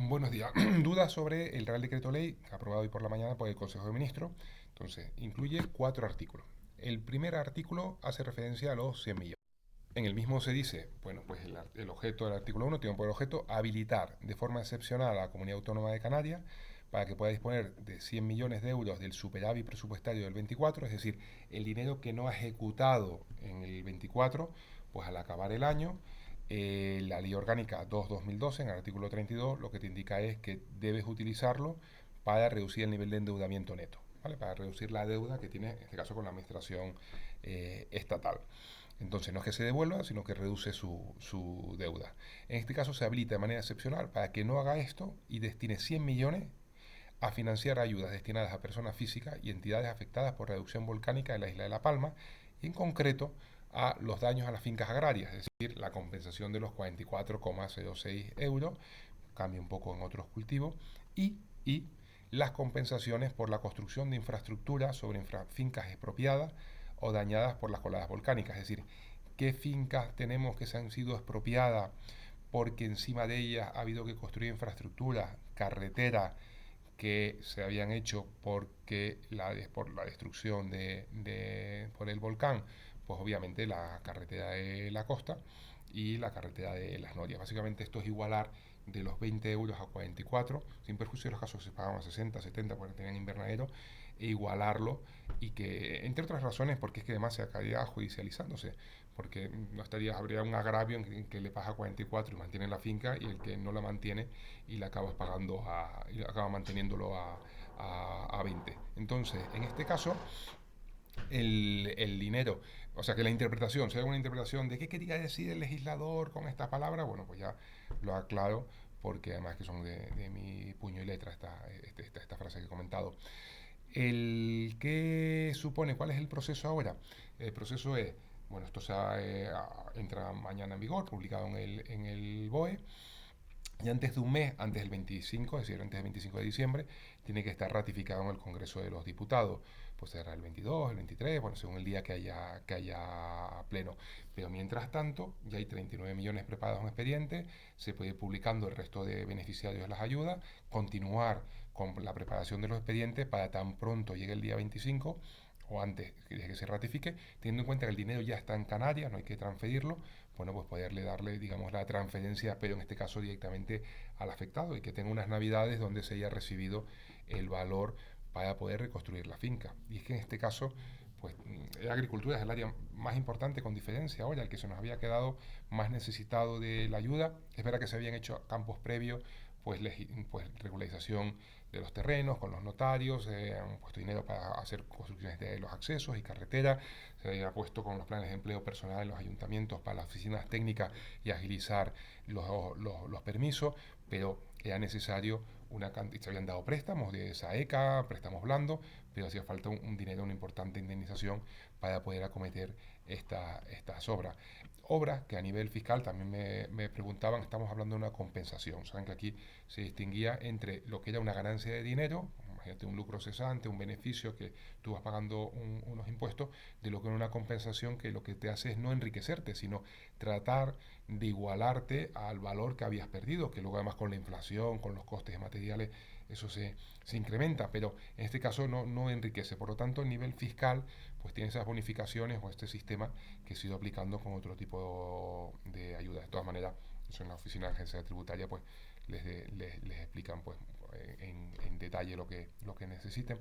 Buenos días. Dudas sobre el Real Decreto Ley aprobado hoy por la mañana por el Consejo de Ministros. Entonces, incluye 4 artículos. El primer artículo hace referencia a los 100 millones. En el mismo se dice, bueno, pues el objeto del artículo 1 tiene por objeto habilitar de forma excepcional a la Comunidad Autónoma de Canarias para que pueda disponer de 100 millones de euros del superávit presupuestario del 24, es decir, el dinero que no ha ejecutado en el 24, pues al acabar el año, la Ley Orgánica 2-2012, en el artículo 32, lo que te indica es que debes utilizarlo para reducir el nivel de endeudamiento neto, ¿vale? Para reducir la deuda que tiene, en este caso, con la administración estatal. Entonces no es que se devuelva, sino que reduce su deuda. En este caso se habilita de manera excepcional para que no haga esto y destine 100 millones a financiar ayudas destinadas a personas físicas y entidades afectadas por la erupción volcánica en la isla de La Palma, y en concreto a los daños a las fincas agrarias, es decir, la compensación de los 44,06 euros, cambia un poco en otros cultivos, y las compensaciones por la construcción de infraestructura sobre fincas expropiadas o dañadas por las coladas volcánicas, es decir, qué fincas tenemos que se han sido expropiadas porque encima de ellas ha habido que construir infraestructura, carretera, que se habían hecho por la destrucción por el volcán, pues obviamente la carretera de la costa y la carretera de las Norias. Básicamente esto es igualar de los 20 euros a 44, sin perjuicio de los casos que se pagaban a 60, 70 porque tenían invernadero, e igualarlo, y que, entre otras razones, porque es que además se acabaría judicializándose, porque no estaría, habría un agravio en que le paga 44 y mantiene la finca, y el que no la mantiene y la acabas pagando y acaba manteniéndolo a 20. Entonces, en este caso, el dinero, o sea que la interpretación, si hay una interpretación de qué quería decir el legislador con esta palabra, bueno, pues ya lo aclaro, porque además que son de mi puño y letra esta frase que he comentado. ¿Qué supone? ¿Cuál es el proceso ahora? El proceso es, bueno, esto entra mañana en vigor, publicado en el BOE, y antes de un mes, antes del 25, es decir, antes del 25 de diciembre, tiene que estar ratificado en el Congreso de los Diputados. Pues será el 22, el 23, bueno, según el día que haya pleno. Pero mientras tanto, ya hay 39 millones preparados en expediente, se puede ir publicando el resto de beneficiarios de las ayudas, continuar con la preparación de los expedientes para tan pronto llegue el día 25 o antes de que se ratifique, teniendo en cuenta que el dinero ya está en Canarias, no hay que transferirlo, bueno, pues poderle darle, digamos, la transferencia, pero en este caso directamente al afectado, y que tenga unas navidades donde se haya recibido el valor para poder reconstruir la finca. Y es que en este caso, pues la agricultura es el área más importante con diferencia ahora, el que se nos había quedado más necesitado de la ayuda. Es verdad que se habían hecho campos previos, pues regularización de los terrenos con los notarios, han puesto dinero para hacer construcciones de los accesos y carreteras, se había puesto con los planes de empleo personal en los ayuntamientos para las oficinas técnicas y agilizar los permisos, pero era necesario se habían dado préstamos de SAECA, préstamos blandos, pero hacía falta un dinero, una importante indemnización para poder acometer estas obras. Obras que a nivel fiscal también me preguntaban, estamos hablando de una compensación. Saben que aquí se distinguía entre lo que era una ganancia de dinero, imagínate un lucro cesante, un beneficio que tú vas pagando unos impuestos, de lo que era una compensación que lo que te hace es no enriquecerte, sino tratar de igualarte al valor que habías perdido, que luego además con la inflación, con los costes de materiales, eso se incrementa, pero en este caso no enriquece. Por lo tanto, a nivel fiscal, pues tiene esas bonificaciones o este sistema que se ha ido aplicando con otro tipo de ayuda. De todas maneras, eso en la oficina de agencia tributaria, pues les explican pues en detalle lo que necesiten.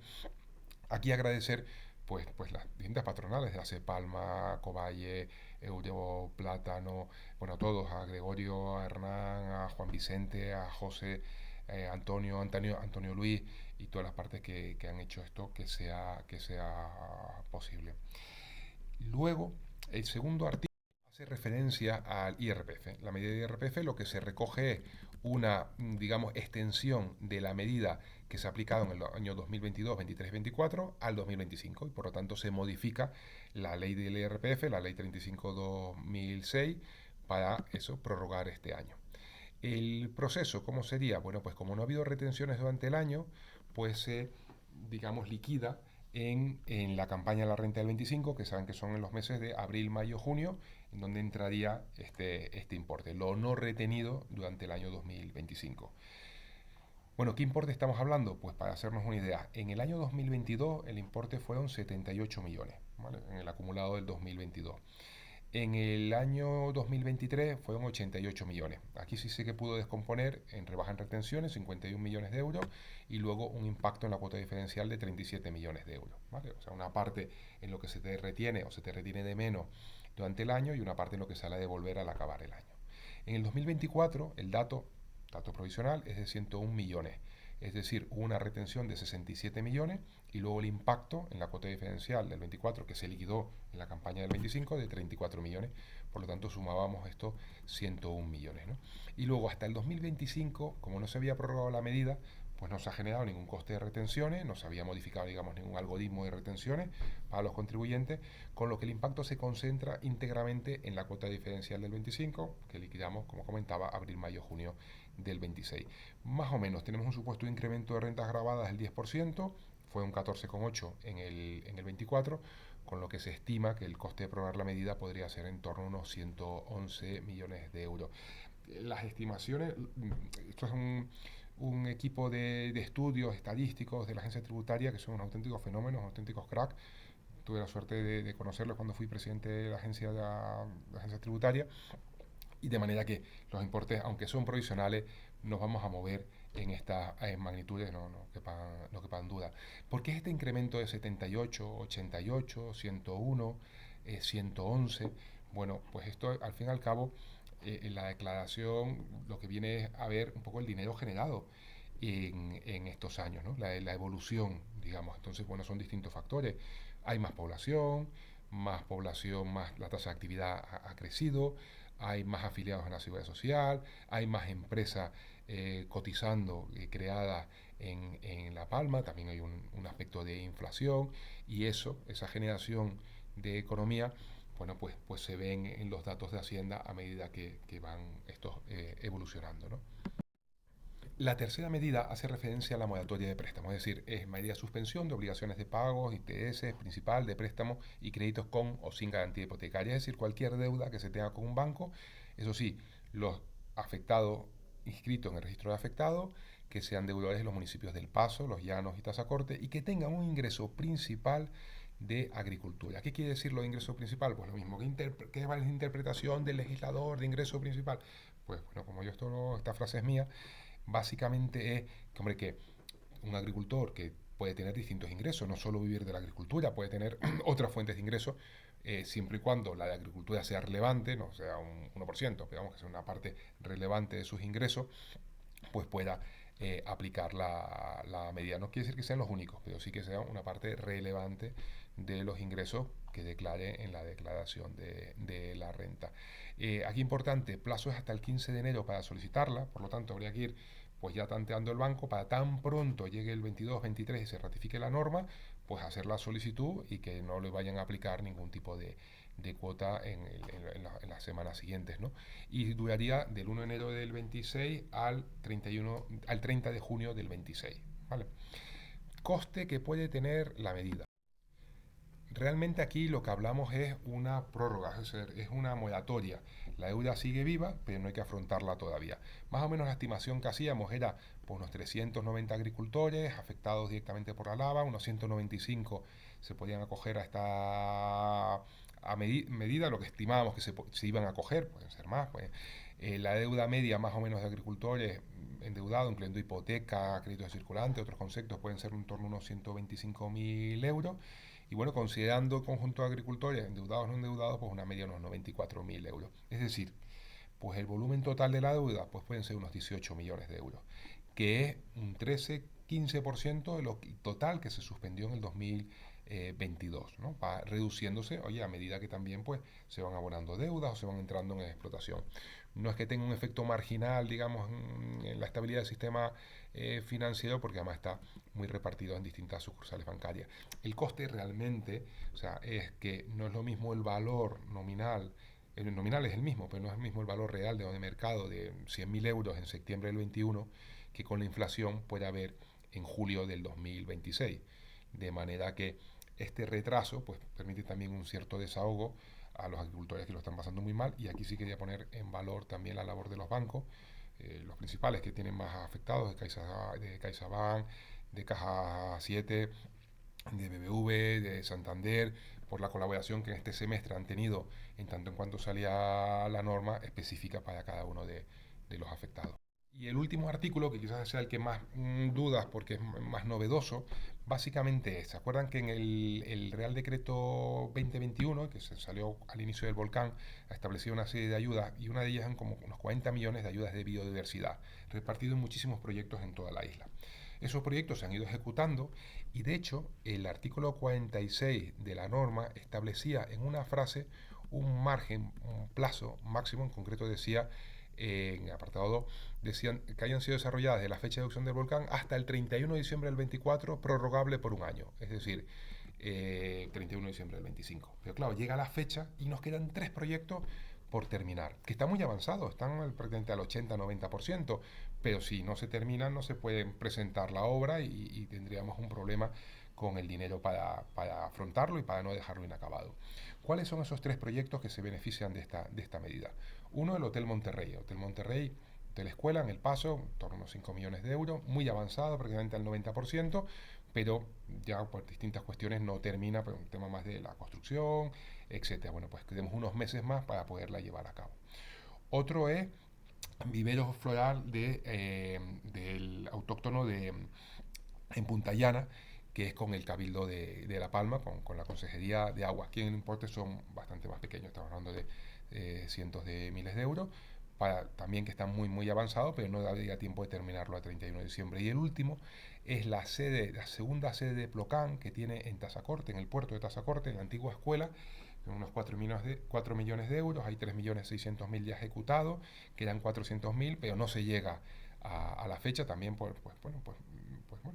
Aquí agradecer pues las distintas patronales de Ace Palma, Coballe, Euro Plátano, bueno, a todos, a Gregorio, a Hernán, a Juan Vicente, a José, Antonio Luis, y todas las partes que han hecho esto que sea posible. Luego, el segundo artículo hace referencia al IRPF. La medida de IRPF lo que se recoge es una, digamos, extensión de la medida que se ha aplicado en el año 2022, 23, 24 al 2025, y por lo tanto se modifica la ley del IRPF, la ley 35-2006, para eso prorrogar este año. El proceso, ¿cómo sería? Bueno, pues como no ha habido retenciones durante el año, pues se, digamos, liquida en la campaña de la renta del 25, que saben que son en los meses de abril, mayo, junio, en donde entraría este importe, lo no retenido durante el año 2025. Bueno, ¿qué importe estamos hablando? Pues para hacernos una idea, en el año 2022 el importe fueron 78 millones, ¿vale? En el acumulado del 2022. En el año 2023 fueron 88 millones. Aquí sí sé que pudo descomponer en rebaja en retenciones, 51 millones de euros, y luego un impacto en la cuota diferencial de 37 millones de euros, ¿vale? O sea, una parte en lo que se te retiene o se te retiene de menos durante el año y una parte en lo que sale a devolver al acabar el año. En el 2024 el dato provisional, es de 101 millones. Es decir, hubo una retención de 67 millones y luego el impacto en la cuota diferencial del 24 que se liquidó en la campaña del 25 de 34 millones. Por lo tanto, sumábamos estos 101 millones, ¿no? Y luego hasta el 2025, como no se había prorrogado la medida, pues no se ha generado ningún coste de retenciones, no se había modificado, digamos, ningún algoritmo de retenciones para los contribuyentes, con lo que el impacto se concentra íntegramente en la cuota diferencial del 25, que liquidamos, como comentaba, abril, mayo, junio del 26. Más o menos, tenemos un supuesto incremento de rentas grabadas del 10%, fue un 14,8 en el 24, con lo que se estima que el coste de probar la medida podría ser en torno a unos 111 millones de euros. Las estimaciones, esto es un equipo de estudios estadísticos de la agencia tributaria que son unos auténticos fenómenos, auténticos cracks. Tuve la suerte de conocerlos cuando fui presidente de la agencia tributaria, y de manera que los importes, aunque son provisionales, nos vamos a mover en estas magnitudes, no quepan duda. ¿Por qué este incremento de 78, 88, 101, 111? Bueno, pues esto al fin y al cabo, en la declaración lo que viene es a ver un poco el dinero generado en estos años, ¿no? La evolución, digamos. Entonces, bueno, son distintos factores. Hay más población, más la tasa de actividad ha crecido, hay más afiliados a la seguridad social, hay más empresas cotizando, creadas en La Palma, también hay un aspecto de inflación, y esa generación de economía, bueno, pues se ven en los datos de Hacienda a medida que van estos evolucionando, ¿no? La tercera medida hace referencia a la moratoria de préstamos, es decir, es medida de suspensión de obligaciones de pagos, ITS, principal de préstamos y créditos con o sin garantía hipotecaria, es decir, cualquier deuda que se tenga con un banco. Eso sí, los afectados inscritos en el registro de afectados, que sean deudores de los municipios del Paso, Los Llanos y Tazacorte, y que tengan un ingreso principal de agricultura. ¿Qué quiere decir lo de ingreso principal? Pues lo mismo, ¿qué es la interpretación del legislador de ingreso principal? Pues bueno, como esta frase es mía, básicamente es que, hombre, que un agricultor que puede tener distintos ingresos, no solo vivir de la agricultura, puede tener otras fuentes de ingresos, siempre y cuando la de agricultura sea relevante, no sea un 1%, digamos que sea una parte relevante de sus ingresos, pues pueda aplicar la medida. No quiere decir que sean los únicos, pero sí que sea una parte relevante de los ingresos que declare en la declaración de la renta. Aquí importante, plazo es hasta el 15 de enero para solicitarla, por lo tanto habría que ir pues ya tanteando el banco para tan pronto llegue el 22, 23 y se ratifique la norma, pues hacer la solicitud y que no le vayan a aplicar ningún tipo de cuota en las semanas siguientes, ¿no? Y duraría del 1 de enero del 26 al 30 de junio del 26, ¿vale? Coste que puede tener la medida. Realmente aquí lo que hablamos es una prórroga, es decir, es una moratoria. La deuda sigue viva, pero no hay que afrontarla todavía. Más o menos la estimación que hacíamos era por unos 390 agricultores afectados directamente por la lava, unos 195 se podían acoger a esta medida, lo que estimábamos que se iban a acoger, pueden ser más. Pues, la deuda media más o menos de agricultores endeudados, incluyendo hipoteca, créditos circulantes, otros conceptos, pueden ser en torno a unos 125.000 euros. Y bueno, considerando el conjunto de agricultores endeudados o no endeudados, pues una media de unos 94.000 euros. Es decir, pues el volumen total de la deuda pues pueden ser unos 18 millones de euros, que es un 13-15% de lo total que se suspendió en el 2022, ¿no? Va reduciéndose, oye, a medida que también pues se van abonando deudas o se van entrando en explotación. No es que tenga un efecto marginal, digamos, en la estabilidad del sistema financiero, porque además está muy repartido en distintas sucursales bancarias. El coste realmente, o sea, es que no es lo mismo el valor nominal. El nominal es el mismo, pero no es el mismo el valor real de mercado de 100.000 euros en septiembre del 21 que con la inflación puede haber en julio del 2026. De manera que este retraso pues, permite también un cierto desahogo a los agricultores que lo están pasando muy mal. Y aquí sí quería poner en valor también la labor de los bancos, los principales que tienen más afectados, de CaixaBank, de Caja 7, de BBV, de Santander, por la colaboración que en este semestre han tenido en tanto en cuanto salía la norma específica para cada uno de los afectados. Y el último artículo, que quizás sea el que más dudas porque es más novedoso, básicamente es, ¿se acuerdan que en el Real Decreto 2021, que se salió al inicio del volcán, establecía una serie de ayudas y una de ellas eran como unos 40 millones de ayudas de biodiversidad, repartido en muchísimos proyectos en toda la isla? Esos proyectos se han ido ejecutando y de hecho el artículo 46 de la norma establecía en una frase un margen, un plazo máximo, en concreto decía en el apartado 2, decían que hayan sido desarrolladas de la fecha de erupción del volcán hasta el 31 de diciembre del 24, prorrogable por un año. Es decir, 31 de diciembre del 25. Pero claro, llega la fecha y nos quedan 3 proyectos por terminar, que están muy avanzados, están prácticamente al 80-90%, pero si no se terminan no se puede presentar la obra y tendríamos un problema con el dinero para afrontarlo y para no dejarlo inacabado. ¿Cuáles son esos 3 proyectos que se benefician de esta medida? Uno, el Hotel Monterrey. Hotel Monterrey, Hotel Escuela, en El Paso, en torno a unos 5 millones de euros, muy avanzado, prácticamente al 90%, pero ya por distintas cuestiones no termina, por un tema más de la construcción, etcétera. Bueno, pues tenemos unos meses más para poderla llevar a cabo. Otro es vivero floral del autóctono en Punta Llana, que es con el Cabildo de La Palma, con la Consejería de Agua. Aquí en el importe son bastante más pequeños, estamos hablando de cientos de miles de euros, también que están muy avanzados, pero no daría tiempo de terminarlo a 31 de diciembre. Y el último es la segunda sede de Plocán que tiene en Tazacorte, en el puerto de Tazacorte, en la antigua escuela, con unos 4 millones de euros, hay 3.600.000 ya ejecutados, quedan 400.000, pero no se llega a la fecha también por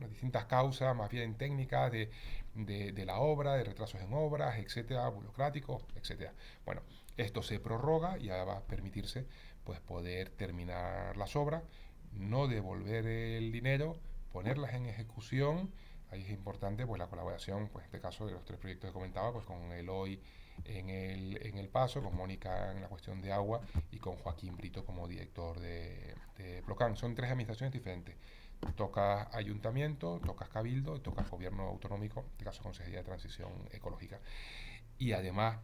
distintas causas, más bien técnicas de la obra, de retrasos en obras, etcétera, burocráticos, etcétera. Bueno, esto se prorroga y ahora va a permitirse pues poder terminar las obras, no devolver el dinero, ponerlas en ejecución. Ahí es importante pues la colaboración, pues en este caso de los 3 proyectos que comentaba, pues con el hoy en el Paso, con Mónica en la cuestión de agua y con Joaquín Brito como director de Plocan. Son 3 administraciones diferentes. Tocas ayuntamiento, tocas cabildo y tocas gobierno autonómico, en este caso Consejería de Transición Ecológica. Y además,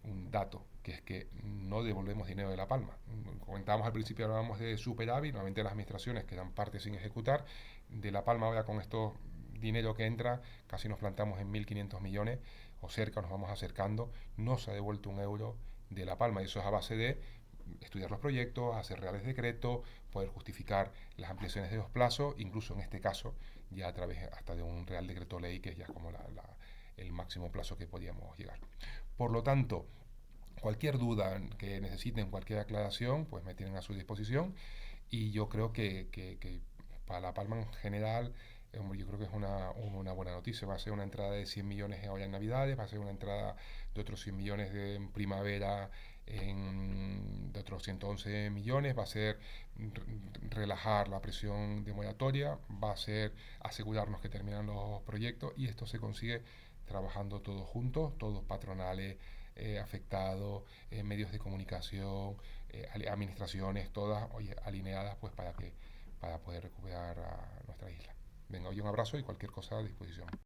un dato, que es que no devolvemos dinero de La Palma. Comentábamos al principio, hablábamos de superávit, normalmente las administraciones quedan parte sin ejecutar. De La Palma ahora con estos dinero que entra, casi nos plantamos en 1.500 millones, o cerca, nos vamos acercando, no se ha devuelto un euro de La Palma, y eso es a base de estudiar los proyectos, hacer reales decretos, poder justificar las ampliaciones de los plazos, incluso en este caso ya a través hasta de un real decreto ley, que es ya como el máximo plazo que podíamos llegar. Por lo tanto, cualquier duda que necesiten, cualquier aclaración, pues me tienen a su disposición, y yo creo que para La Palma en general, yo creo que es una buena noticia. Va a ser una entrada de 100 millones ahora en Navidades, va a ser una entrada de otros 100 millones en primavera, de otros 111 millones, va a ser relajar la presión de moratoria, va a ser asegurarnos que terminan los proyectos, y esto se consigue trabajando todos juntos, todos patronales, afectados, medios de comunicación, administraciones, todas oye, alineadas pues para poder recuperar a nuestra isla. Venga, hoy un abrazo y cualquier cosa a disposición.